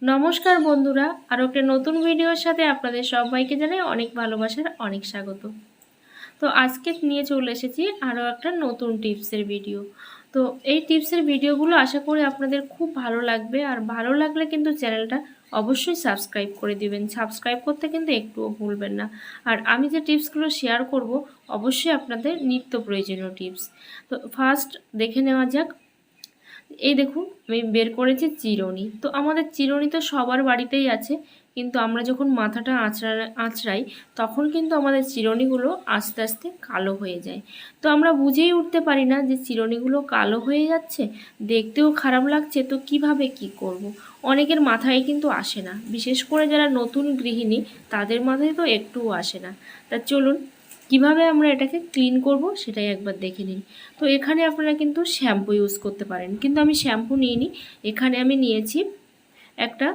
নমস্কার বন্ধুরা, আরও একটা নতুন ভিডিওর সাথে আপনাদের সবাইকে জানাই অনেক ভালোবাসার অনেক স্বাগত। তো আজকে নিয়ে চলে এসেছি আরও একটা নতুন টিপসের ভিডিও। তো এই টিপসের ভিডিওগুলো আশা করি আপনাদের খুব ভালো লাগবে, আর ভালো লাগলে কিন্তু চ্যানেলটা অবশ্যই সাবস্ক্রাইব করে দিবেন। সাবস্ক্রাইব করতে কিন্তু একটুও ভুলবেন না। আর আমি যে টিপসগুলো শেয়ার করব অবশ্যই আপনাদের নিত্য প্রয়োজনীয় টিপস। তো ফার্স্ট দেখে নেওয়া যাক। এই দেখুন, আমি বের করেছি চিরুনি। তো আমাদের চিরুনি তো সবার বাড়িতেই আছে, কিন্তু আমরা যখন মাথাটা আঁচড়াই তখন কিন্তু আমাদের চিরুনিগুলো আস্তে আস্তে কালো হয়ে যায়। তো আমরা বুঝেই উঠতে পারি না যে চিরুনিগুলো কালো হয়ে যাচ্ছে, দেখতেও খারাপ লাগছে, তো কিভাবে কি করব। অনেকের মাথায় কিন্তু আসে না, বিশেষ করে যারা নতুন গৃহিণী তাদের মাথায় তো একটুও আসে না। তা চলুন কিভাবে আমরা এটাকে ক্লিন করব সেটাই একবার দেখে নিন। তো এখানে আপনারা কিন্তু শ্যাম্পু ইউজ করতে পারেন, কিন্তু আমি শ্যাম্পু নিইনি। এখানে আমি নিয়েছি একটা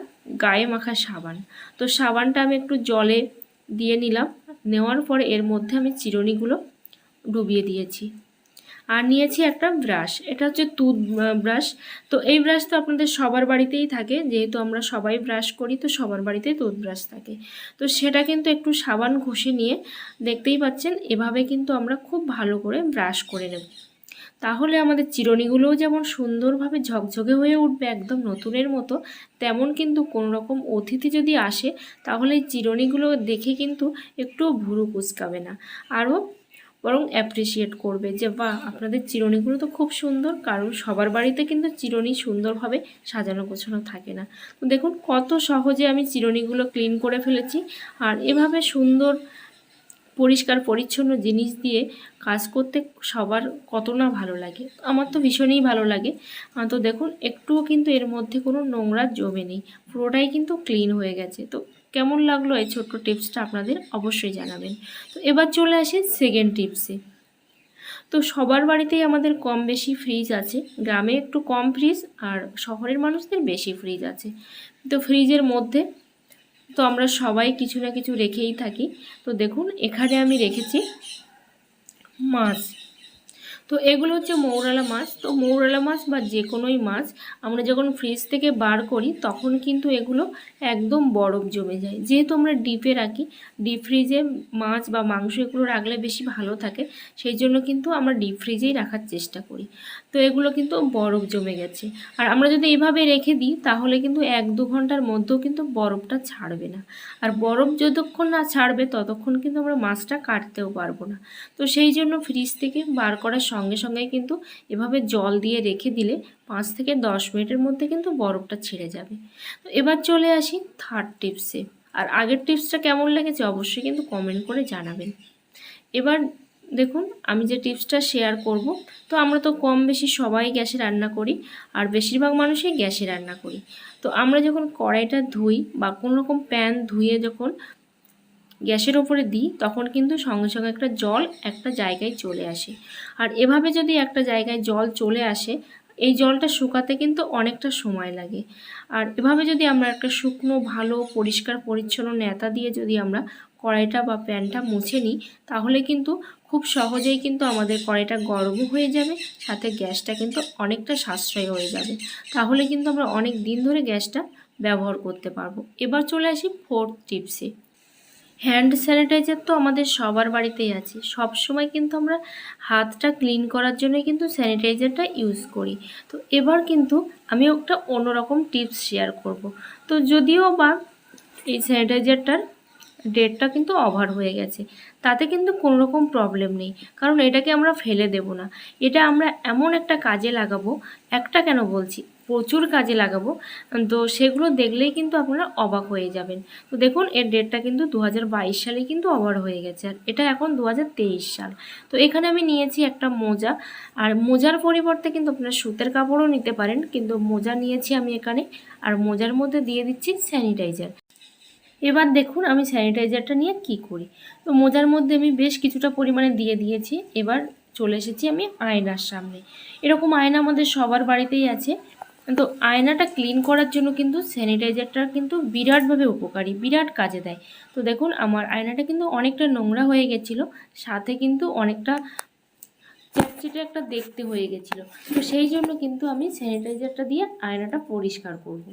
গায়ে মাখা সাবান। তো সাবানটা আমি একটু জলে দিয়ে নিলাম, নেওয়ার পরে এর মধ্যে আমি চিরুনিগুলো ডুবিয়ে দিয়েছি। আর নিয়েছি একটা ব্রাশ, এটা হচ্ছে টুথ ব্রাশ। তো এই ব্রাশ তো আপনাদের সবার বাড়িতেই থাকে, যেহেতু আমরা সবাই ব্রাশ করি তো সবার বাড়িতেই টুথব্রাশ থাকে। তো সেটা কিন্তু একটু সাবান ঘষে নিয়ে, দেখতেই পাচ্ছেন এভাবে কিন্তু আমরা খুব ভালো করে ব্রাশ করে নেব। তাহলে আমাদের চিরুনিগুলোও যেমন সুন্দরভাবে ঝকঝকে হয়ে উঠবে একদম নতুনের মতো, তেমন কিন্তু কোনো রকম অতিথি যদি আসে তাহলে এই চিরুনিগুলো দেখে কিন্তু একটুও ভুরু কুঁচকাবে না, আরও বরং অ্যাপ্রিসিয়েট করবে যে বাহ, আপনাদের চিরুনিগুলো তো খুব সুন্দর। কারণ সবার বাড়িতে কিন্তু চিরুনি সুন্দরভাবে সাজানো গোছানো থাকে না। তো দেখুন কত সহজে আমি চিরুনিগুলো ক্লিন করে ফেলেছি। আর এভাবে সুন্দর পরিষ্কার পরিচ্ছন্ন জিনিস দিয়ে কাজ করতে সবার কত না ভালো লাগে, আমার তো ভীষণই ভালো লাগে। তো দেখুন একটুও কিন্তু এর মধ্যে কোনো নোংরা জমে নেই, পুরোটাই কিন্তু ক্লিন হয়ে গেছে। তো কেমন লাগলো এই ছোট্ট টিপসটা আপনাদের অবশ্যই জানাবেন। তো এবার চলে আসি সেকেন্ড টিপসে। তো সবার বাড়িতেই আমাদের কম বেশি ফ্রিজ আছে, গ্রামে একটু কম ফ্রিজ আর শহরের মানুষদের বেশি ফ্রিজ আছে। তো ফ্রিজের মধ্যে তো আমরা সবাই কিছু না কিছু রেখেই থাকি। তো দেখুন এখানে আমি রেখেছি মাছ। তো এগুলো হচ্ছে মৌরলা মাছ। তো মৌরলা মাছ বা যে কোনোই মাছ আমরা যখন ফ্রিজ থেকে বার করি তখন কিন্তু এগুলো একদম বরফ জমে যায়। যেহেতু আমরা ডিপে রাখি, ডিপ ফ্রিজে মাছ বা মাংস এগুলো রাখলে বেশি ভালো থাকে, সেই জন্য কিন্তু আমরা ডিপ ফ্রিজেই রাখার চেষ্টা করি। তো এগুলো কিন্তু বরফ জমে গেছে, আর আমরা যদি এভাবে রেখে দিই তাহলে কিন্তু 1-2 ঘন্টার মধ্যেও কিন্তু বরফটা ছাড়বে না। আর বরফ যতক্ষণ না ছাড়বে ততক্ষণ কিন্তু আমরা মাছটা কাটতেও পারবো না। তো সেই জন্য ফ্রিজ থেকে বার করার সঙ্গে সঙ্গে কিন্তু এভাবে জল দিয়ে রেখে দিলে 5 থেকে 10 মিনিটের মধ্যে কিন্তু বরফটা ছেড়ে যাবে। তো এবার চলে আসি থার্ড টিপসে। আর আগের টিপসটা কেমন লেগেছে অবশ্যই কিন্তু কমেন্ট করে জানাবেন। এবার দেখুন আমি যে টিপসটা শেয়ার করব, তো আমরা তো কম বেশি সবাই গ্যাসে রান্না করি, আর বেশিরভাগ মানুষই গ্যাসে রান্না করি। তো আমরা যখন কড়াইটা ধুই বা কোনো রকম প্যান ধুয়ে যখন গ্যাসের ওপরে দিই তখন কিন্তু সঙ্গে সঙ্গে একটা জল একটা জায়গায় চলে আসে। আর এভাবে যদি একটা জায়গায় জল চলে আসে, এই জলটা শুকাতে কিন্তু অনেকটা সময় লাগে। আর এভাবে যদি আমরা একটা শুকনো ভালো পরিষ্কার পরিচ্ছন্ন ন্যাতা দিয়ে যদি আমরা কড়াইটা বা প্যানটা মুছে নিই তাহলে কিন্তু খুব সহজেই কিন্তু আমাদের কড়াইটা গরমও হয়ে যাবে, সাথে গ্যাসটা কিন্তু অনেকটা সাশ্রয় হয়ে যাবে। তাহলে কিন্তু আমরা অনেক দিন ধরে গ্যাসটা ব্যবহার করতে পারবো। এবার চলে আসি ফোর্থ টিপসে। হ্যান্ড স্যানিটাইজার তো আমাদের সবার বাড়িতেই আছে, সব সময় কিন্তু আমরা হাতটা ক্লিন করার জন্য কিন্তু স্যানিটাইজারটা ইউজ করি। তো এবার কিন্তু আমি একটা অন্যরকম টিপস শেয়ার করব। তো যদিও বা এই স্যানিটাইজারটার ডেটটা কিন্তু ওভার হয়ে গেছে, তাতে কিন্তু কোনো রকম প্রবলেম নেই, কারণ এটাকে আমরা ফেলে দেব না। এটা আমরা এমন একটা কাজে লাগাবো, একটা কেন বলছি, প্রচুর কাজে লাগাবো। তো সেগুলো দেখলেই কিন্তু আপনারা অবাক হয়ে যাবেন। তো দেখুন এর ডেটটা কিন্তু 2022 সালে কিন্তু ওভার হয়ে গেছে, আর এটা এখন 2023 সাল। তো এখানে আমি নিয়েছি একটা মোজা, আর মোজার পরিবর্তে কিন্তু আপনারা সুতের কাপড়ও নিতে পারেন, কিন্তু মোজা নিয়েছি আমি এখানে। আর মোজার মধ্যে দিয়ে দিচ্ছি স্যানিটাইজার। এবার দেখুন আমি স্যানিটাইজারটা নিয়ে কি করি। তো মোজার মধ্যে আমি বেশ কিছুটা পরিমাণে দিয়ে দিয়েছি। এবার চলে এসেছি আমি আয়নার সামনে। এরকম আয়না আমাদের সবার বাড়িতেই আছে। তো আয়নাটা ক্লিন করার জন্য কিন্তু স্যানিটাইজারটা কিন্তু বিরাটভাবে উপকারী, বিরাট কাজে দেয়। তো দেখুন আমার আয়নাটা কিন্তু অনেকটা নোংরা হয়ে গেছিলো, সাথে কিন্তু অনেকটা চ্যাটচিটে একটা দেখতে হয়ে গেছিলো। তো সেই জন্য কিন্তু আমি স্যানিটাইজারটা দিয়ে আয়নাটা পরিষ্কার করব।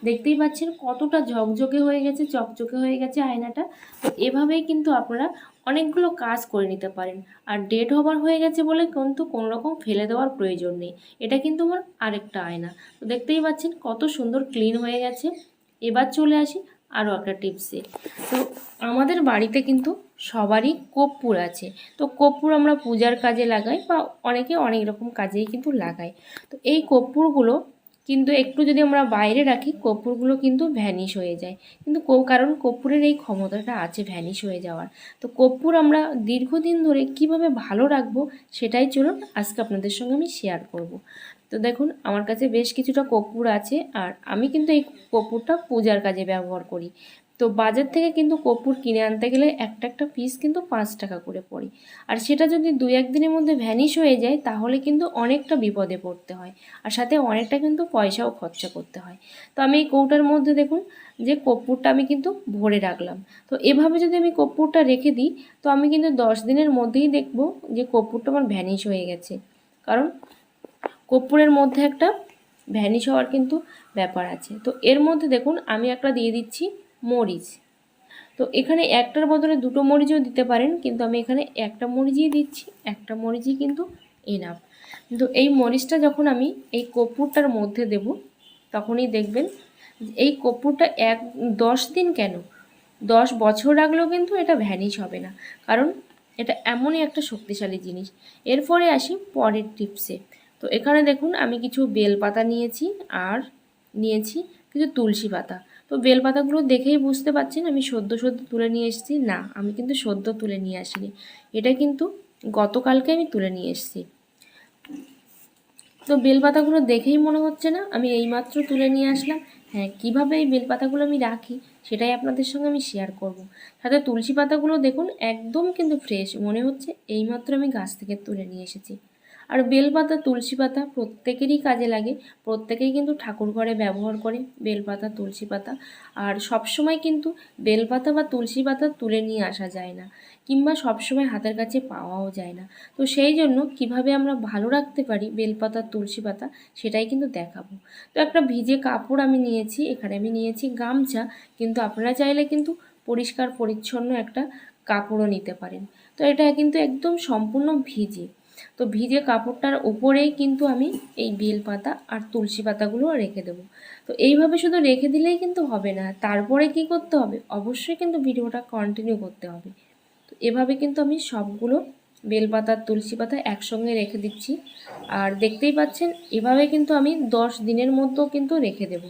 দেখতেই পাচ্ছেন কতটা ঝকঝকে হয়ে গেছে, চকচকে হয়ে গেছে আয়নাটা। তো এভাবেই কিন্তু আপনারা অনেকগুলো কাজ করে নিতে পারেন। আর ডেট ওভার হয়ে গেছে বলে কিন্তু কোনো রকম ফেলে দেওয়ার প্রয়োজন নেই। এটা কিন্তু আমার আরেকটা আয়না। তো দেখতেই পাচ্ছেন কত সুন্দর ক্লিন হয়ে গেছে। এবার চলে আসি আরও একটা টিপসে। তো আমাদের বাড়িতে কিন্তু সবারই কর্পূর আছে। তো কর্পূর আমরা পূজার কাজে লাগাই বা অনেকে অনেক রকম কাজেই কিন্তু লাগাই। তো এই কর্পূরগুলো কিন্তু একটু যদি আমরা বাইরে রাখি, কর্পূরগুলো কিন্তু ভ্যানিশ হয়ে যায়। কিন্তু কারণ কর্পূরের এই ক্ষমতাটা আছে ভ্যানিশ হয়ে যাওয়ার। তো কর্পূর আমরা দীর্ঘদিন ধরে কিভাবে ভালো রাখবো সেটাই চলুন আজকে আপনাদের সঙ্গে আমি শেয়ার করব। তো দেখুন আমার কাছে বেশ কিছুটা কর্পূর আছে, আর আমি কিন্তু এই কর্পূরটা পূজার কাজে ব্যবহার করি। তো বাজার থেকে কিন্তু কর্পূর কিনে আনতে গেলে একটা একটা পিস কিন্তু 5 টাকা করে পড়ে। আর সেটা যদি 2-1 দিনের মধ্যে ভ্যানিশ হয়ে যায় তাহলে কিন্তু অনেকটা বিপদে পড়তে হয়, আর সাথে অনেকটা কিন্তু পয়সাও খরচা করতে হয়। তো আমি এই কৌটার মধ্যে দেখুন যে কর্পূরটা আমি কিন্তু ভরে রাখলাম। তো এভাবে যদি আমি কর্পূরটা রেখে দিই তো আমি কিন্তু 10 দিনের মধ্যেই দেখব যে কর্পূরটা আমার ভ্যানিশ হয়ে গেছে। কারণ কর্পূরের মধ্যে একটা ভ্যানিশ হওয়ার কিন্তু ব্যাপার আছে। তো এর মধ্যে দেখুন আমি একটা দিয়ে দিচ্ছি মরিচ। তো এখানে একটার বদলে 2টো মরিচও দিতে পারেন, কিন্তু আমি এখানে একটা মরিচই দিচ্ছি। একটা মরিচই কিন্তু এনাফ। কিন্তু এই মরিচটা যখন আমি এই কর্পূরটার মধ্যে দেব তখনই দেখবেন এই কর্পূরটা 10 দিন কেন 10 বছর রাখলেও কিন্তু এটা ভ্যানিশ হবে না, কারণ এটা এমনই একটা শক্তিশালী জিনিস। এরপরে আসি পরের টিপসে। তো এখানে দেখুন আমি কিছু বেলপাতা নিয়েছি আর নিয়েছি কিছু তুলসী পাতা। তো বেলপাতাগুলো দেখেই বুঝতে পারছেন আমি সদ্য তুলে নিয়ে এসেছি। না, আমি কিন্তু সদ্য তুলে নিয়ে আসিনি, এটা কিন্তু গতকালকে আমি তুলে নিয়ে এসেছি। তো বেলপাতাগুলো দেখেই মনে হচ্ছে না আমি এইমাত্র তুলে নিয়ে আসলাম। হ্যাঁ, কীভাবে এই বেলপাতাগুলো আমি রাখি সেটাই আপনাদের সঙ্গে আমি শেয়ার করব। সাথে তুলসী পাতাগুলো দেখুন একদম কিন্তু ফ্রেশ, মনে হচ্ছে এইমাত্র আমি গাছ থেকে তুলে নিয়ে এসেছি। আর বেলপাতা তুলসী পাতা প্রত্যেকেরই কাজে লাগে, প্রত্যেকেই কিন্তু ঠাকুর ঘরে ব্যবহার করে বেলপাতা তুলসী পাতা। আর সবসময় কিন্তু বেলপাতা বা তুলসী পাতা তুলে নিয়ে আসা যায় না, কিংবা সবসময় হাতের কাছে পাওয়াও যায় না। তো সেই জন্য কিভাবে আমরা ভালো রাখতে পারি বেলপাতা তুলসী পাতা সেটাই কিন্তু দেখাবো। তো একটা ভিজে কাপড় আমি নিয়েছি, এখানে আমি নিয়েছি গামছা, কিন্তু আপনারা চাইলে কিন্তু পরিষ্কার পরিচ্ছন্ন একটা কাপড়ও নিতে পারেন। তো এটা কিন্তু একদম সম্পূর্ণ ভিজে। তো ভিজে কাপড়টার উপরেই কিন্তু আমি এই বেলপাতা আর তুলসী পাতাগুলো রেখে দেবো। তো এইভাবে শুধু রেখে দিলেই কিন্তু হবে না, তারপরে কি করতে হবে, অবশ্যই কিন্তু ভিডিওটা কন্টিনিউ করতে হবে। তো এভাবে কিন্তু আমি সবগুলো বেলপাতা তুলসী পাতা একসঙ্গে রেখে দিচ্ছি। আর দেখতেই পাচ্ছেন এভাবে কিন্তু আমি 10 দিনের মধ্যেও কিন্তু রেখে দেব।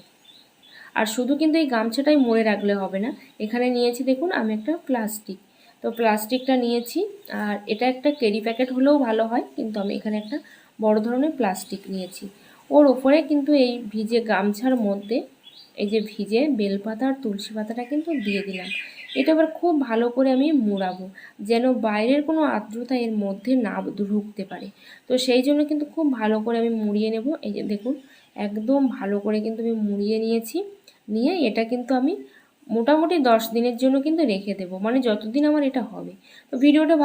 আর শুধু কিন্তু এই গামছাটাই মুড়ে রাখলে হবে না, এখানে নিয়েছি দেখুন আমি একটা প্লাস্টিক। তো প্লাস্টিকটা নিয়েছি, আর এটা একটা ক্যারি প্যাকেট হলেও ভালো হয়, কিন্তু আমি এখানে একটা বড় ধরনের প্লাস্টিক নিয়েছি। ওর ওপরে কিন্তু এই ভিজে গামছার মধ্যে এই যে ভিজে বেলপাতা আর তুলসী পাতাটা কিন্তু দিয়ে দিলাম। এটা আবার খুব ভালো করে আমি মুড়াবো, যেন বাইরের কোনো আর্দ্রতা এর মধ্যে না ঢুকতে পারে। তো সেই জন্য কিন্তু খুব ভালো করে আমি মুড়িয়ে নেব। এই যে দেখুন একদম ভালো করে কিন্তু আমি মুড়িয়ে নিয়েছি। নিয়ে এটা কিন্তু আমি মোটামুটি 10 দিনের জন্য কিন্তু রেখে দেবো, মানে যতদিন আমার এটা হবে। তো ভিডিওটা ভালো